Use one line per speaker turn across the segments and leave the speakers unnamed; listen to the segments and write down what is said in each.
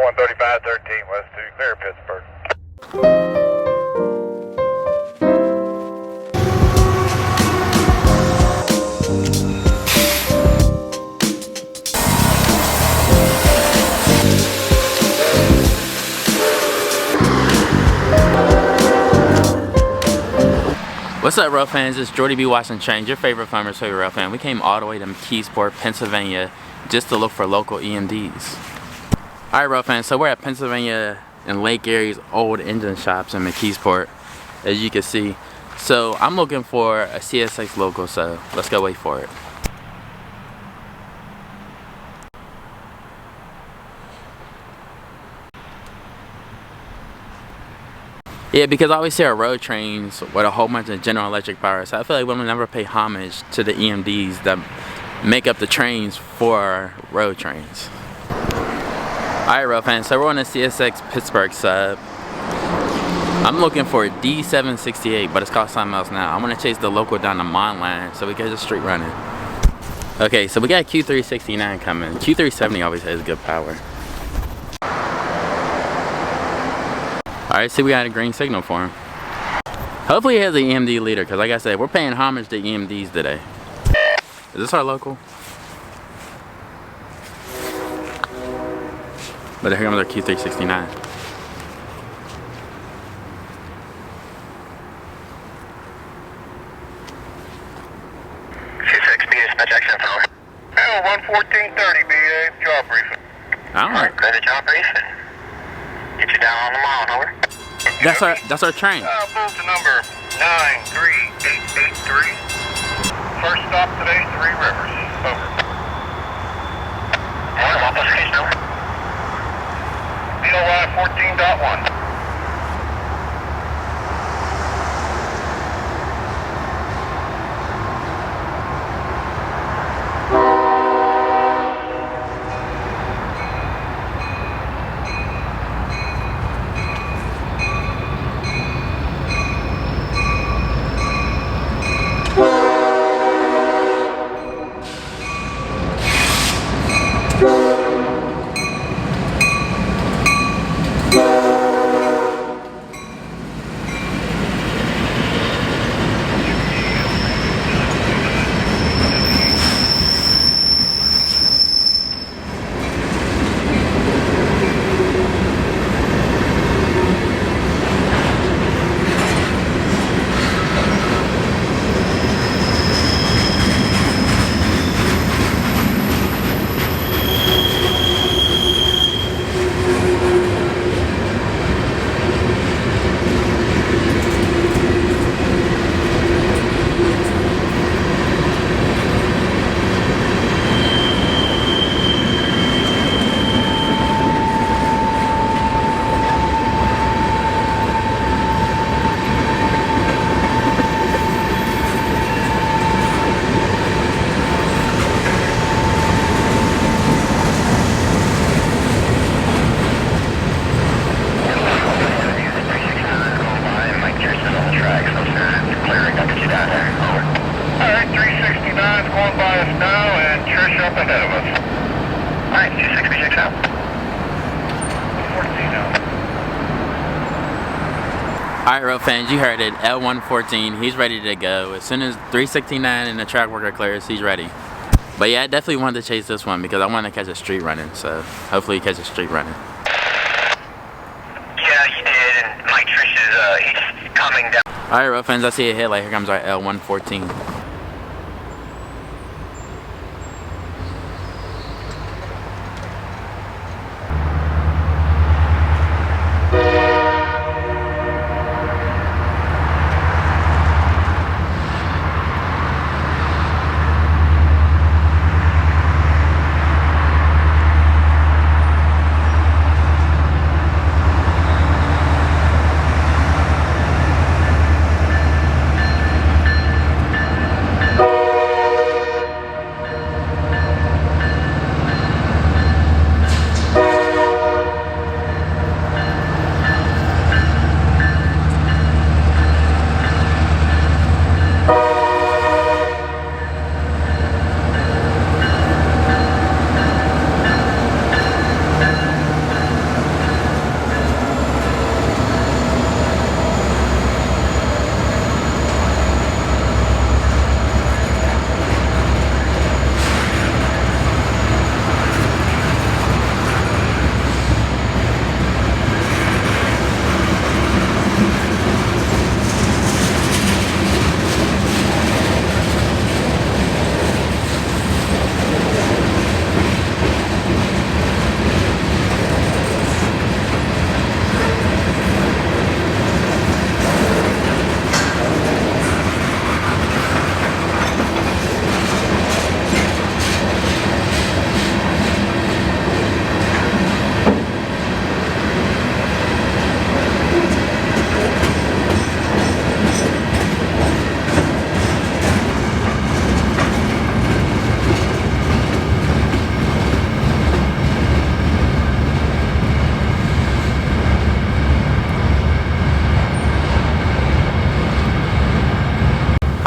L13513 west to clear Pittsburgh.
What's up, rail fans? It's Jordy B. Watching Trains, your favorite farmer's favorite rail fan. We came all the way to McKeesport, Pennsylvania, just to look for local EMDs. Alright, rail fans, so we're at Pennsylvania and Lake Erie's old engine shops in McKeesport, as you can see. So I'm looking for a CSX local, so let's go wait for it. Yeah, because I always see our road trains with a whole bunch of General Electric power, so I feel like we'll never pay homage to the EMDs that make up the trains for our road trains. Alright, rail fans, so we're on the CSX Pittsburgh sub. I'm looking for D768, but it's called something else now. I'm gonna chase the local down the Mon line so we get the street running. Okay, so we got Q369 coming. Q370 always has good power. Alright, see, we got a green signal for him. Hopefully he has the EMD leader, because like I said, we're paying homage to EMDs today. Is this our local? But here comes our Q369.
L11430 BA, job briefing.
Alright.
Go to job briefing. Get you down on the mile, over.
That's our train.
Move to number 93883. First stop today, Three Rivers. Over. What location over? PLY 14.1.
Alright, rail fans, you heard it. L114, he's ready to go. As soon as 369 and the track worker clears, he's ready. But yeah, I definitely wanted to chase this one because I want to catch a street running. So hopefully he catches a street running.
Yeah, he did. And Mike Trish is he's coming down.
Alright, rail fans, I see a headlight. Here comes our L114.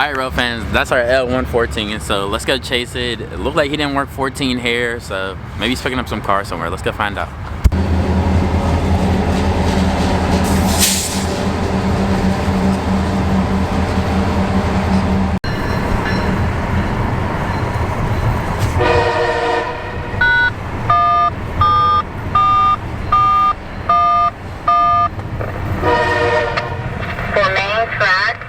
Alright, road fans, that's our L114, so let's go chase it. It looked like he didn't work 14 here, so maybe he's picking up some cars somewhere. Let's go find out.
For main track.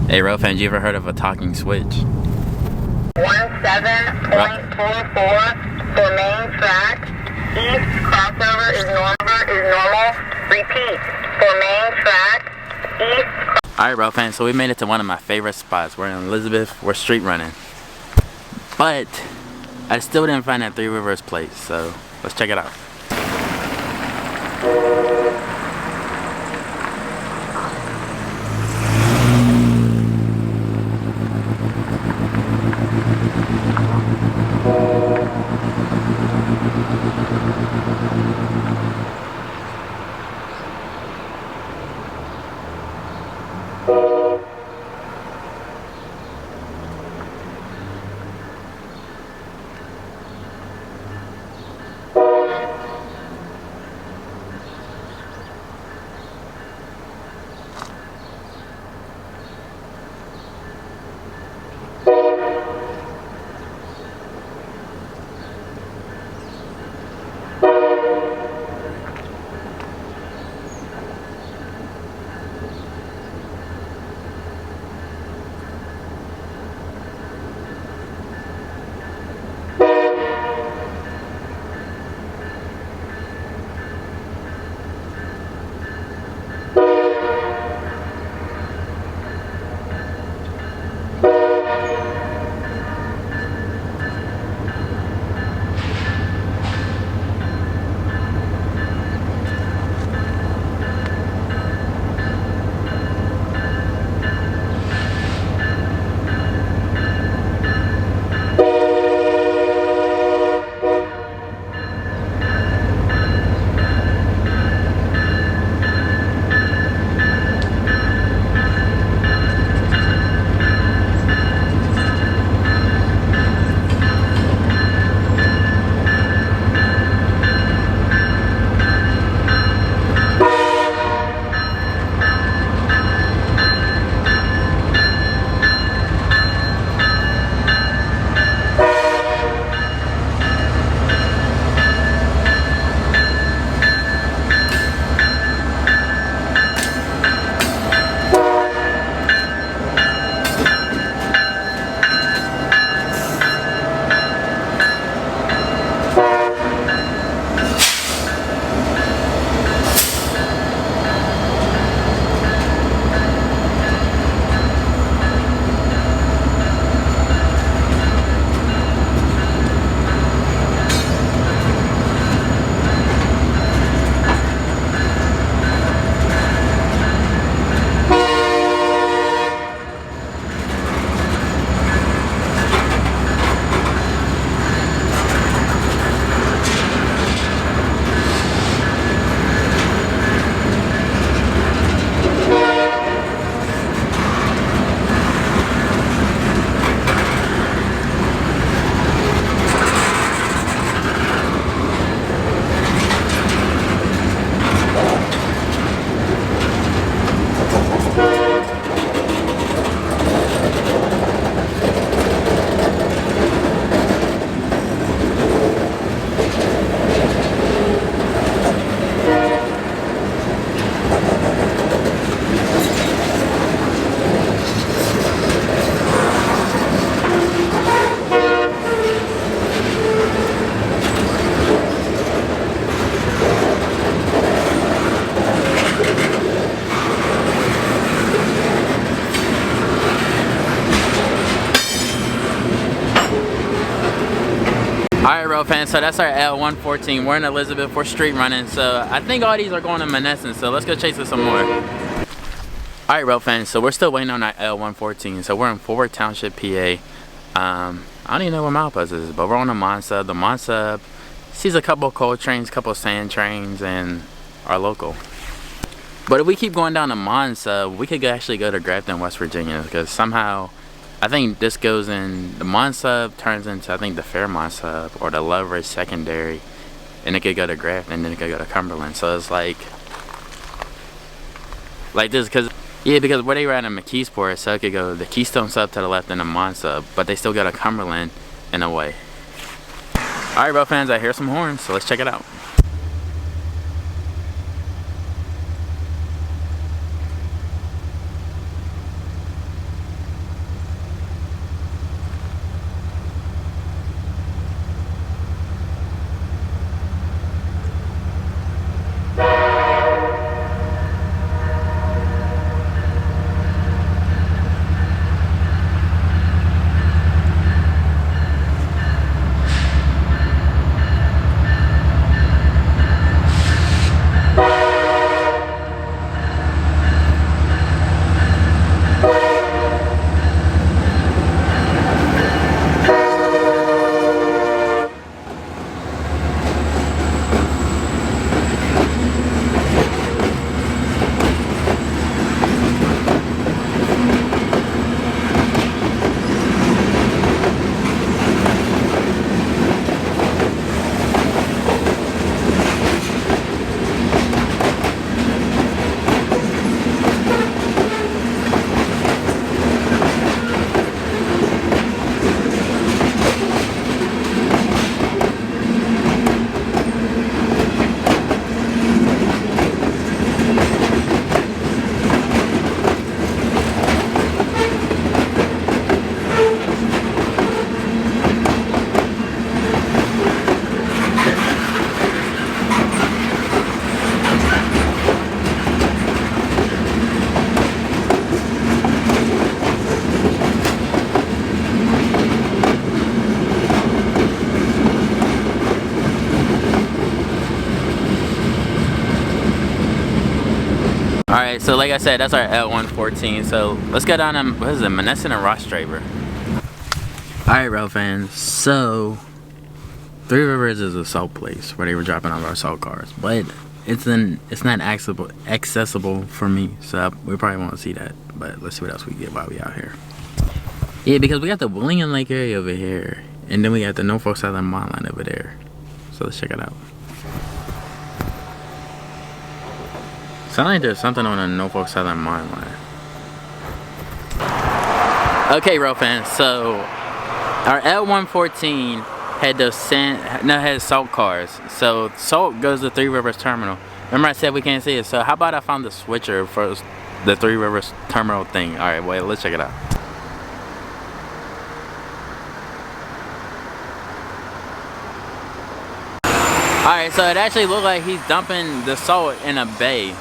Hey, road fans, you ever heard of a talking switch?
17.44 for main track. East crossover is normal. Repeat. For main track. East.
Alright, road fans, so we made it to one of my favorite spots. We're in Elizabeth. We're street running. But I still didn't find that Three Rivers place, so let's check it out. Alright, road fans, so that's our L114. We're in Elizabeth, we're street running, so I think all these are going to Menneson, so let's go chase it some more. Alright, road fans, so we're still waiting on our L114, so we're in Forward Township, PA. I don't even know where Milepost is, but we're on the Mon Sub. The Mon Sub sees a couple coal trains, couple sand trains, and our local. But if we keep going down to Mon sub, we could actually go to Grafton, West Virginia, because somehow I think this goes in, the Mon sub turns into, I think, the Fairmont sub or the Loveridge secondary, and it could go to Grafton, and then it could go to Cumberland. So it's like this, because yeah, because where they were at in McKeesport, so it could go the Keystone sub to the left and the Mon sub, but they still go to Cumberland in a way. Alright, rail fans, I hear some horns, so let's check it out. Alright, so like I said, that's our L114. So let's go down to, what is it, Menneson and Ross Draper. Alright, rail fans, so Three Rivers is a salt place where they were dropping off our salt cars, but it's not accessible for me, so we probably won't see that. But let's see what else we get while we out here. Yeah, because we got the Willingham Lake area over here, and then we got the Norfolk Southern Mon line over there. So let's check it out. Sound like there's something on the Norfolk Southern Mon line. Okay, rail fans, so our L114 had those had salt cars. So salt goes to Three Rivers Terminal. Remember I said we can't see it, so how about I found the switcher for the Three Rivers Terminal thing. Alright, wait, let's check it out. Alright, so it actually looked like he's dumping the salt in a bay.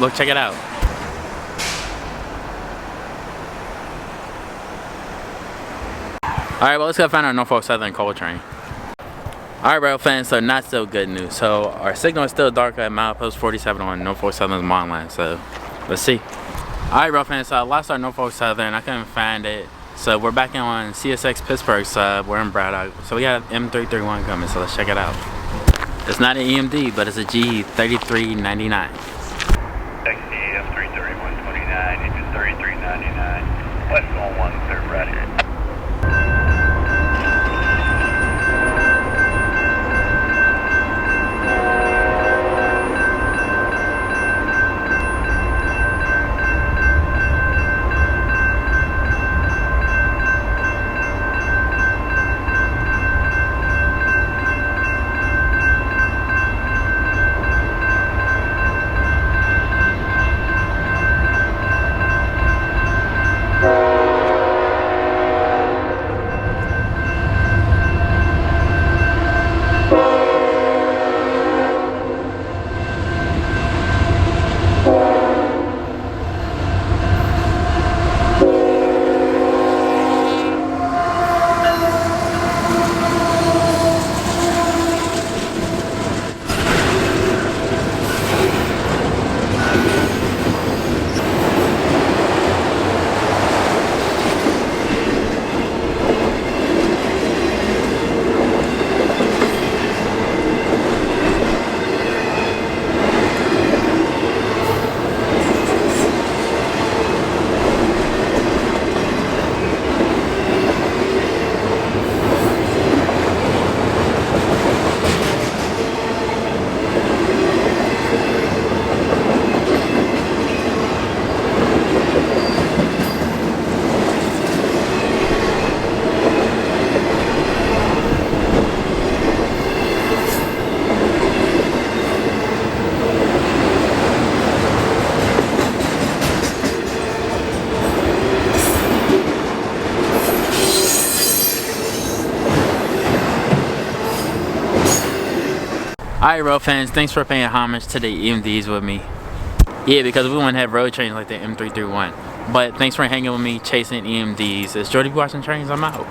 Look, check it out. Alright, well, let's go find our Norfolk Southern coal train. Alright, rail fans, so not so good news. So our signal is still dark at milepost 47 on Norfolk Southern's Mon line, so let's see. Alright, rail fans, so I lost our Norfolk Southern, I couldn't find it. So we're back on CSX Pittsburgh sub, we're in Braddock. So we got M331 coming, so let's check it out. It's not an EMD, but it's a G3399.
XDF 33129, engine 3399, west on 1, clear Braddock.
Alright, road fans, thanks for paying homage to the EMDs with me. Yeah, because we want to have road trains like the M331. But thanks for hanging with me, chasing EMDs. It's Jordy watching trains. I'm out.